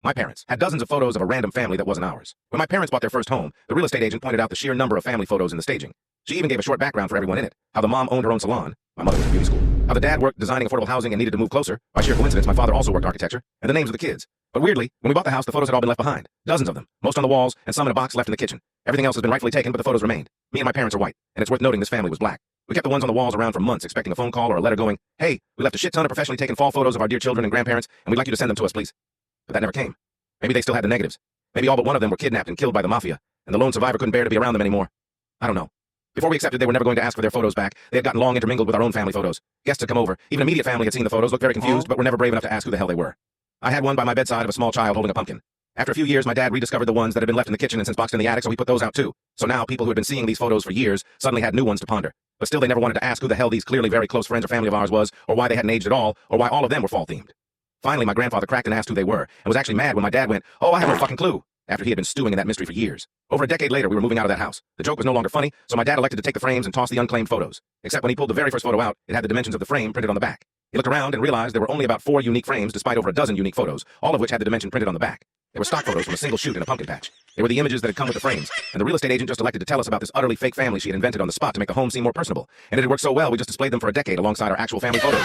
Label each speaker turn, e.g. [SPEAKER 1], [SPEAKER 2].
[SPEAKER 1] My parents had dozens of photos of a random family that wasn't ours. When my parents bought their first home, the real estate agent pointed out the sheer number of family photos in the staging. She even gave a short background for everyone in it. How the mom owned her own salon. My mother went to beauty school. How the dad worked designing affordable housing and needed to move closer. By sheer coincidence, my father also worked architecture. And the names of the kids. But weirdly, when we bought the house, the photos had all been left behind. Dozens of them. Most on the walls, and some in a box left in the kitchen. Everything else has been rightfully taken, but the photos remained. Me and my parents are white, and it's worth noting this family was black. We kept the ones on the walls around for months, expecting a phone call or a letter going, "Hey, we left a shit ton of professionally taken fall photos of our dear children and grandparents, and we'd like you to send them to us, please." But that never came. Maybe they still had the negatives. Maybe all but one of them were kidnapped and killed by the mafia, and the lone survivor couldn't bear to be around them anymore. I don't know. Before we accepted they were never going to ask for their photos back, they had gotten long intermingled with our own family photos. Guests had come over. Even immediate family had seen the photos, looked very confused, but were never brave enough to ask who the hell they were. I had one by my bedside of a small child holding a pumpkin. After a few years, my dad rediscovered the ones that had been left in the kitchen and since boxed in the attic, so he put those out too. So now, people who had been seeing these photos for years suddenly had new ones to ponder. But still, they never wanted to ask who the hell these clearly very close friends or family of ours was, or why they hadn't aged at all, or why all of them were fall-themed. Finally, my grandfather cracked and asked who they were, and was actually mad when my dad went, "Oh, I have no fucking clue," after he had been stewing in that mystery for years. Over a decade later, we were moving out of that house. The joke was no longer funny, so my dad elected to take the frames and toss the unclaimed photos. Except when he pulled the very first photo out, it had the dimensions of the frame printed on the back. He looked around and realized there were only about 4 unique frames despite over a dozen unique photos, all of which had the dimension printed on the back. They were stock photos from a single shoot in a pumpkin patch. They were the images that had come with the frames, and the real estate agent just elected to tell us about this utterly fake family she had invented on the spot to make the home seem more personable. And it had worked so well, we just displayed them for a decade alongside our actual family photos.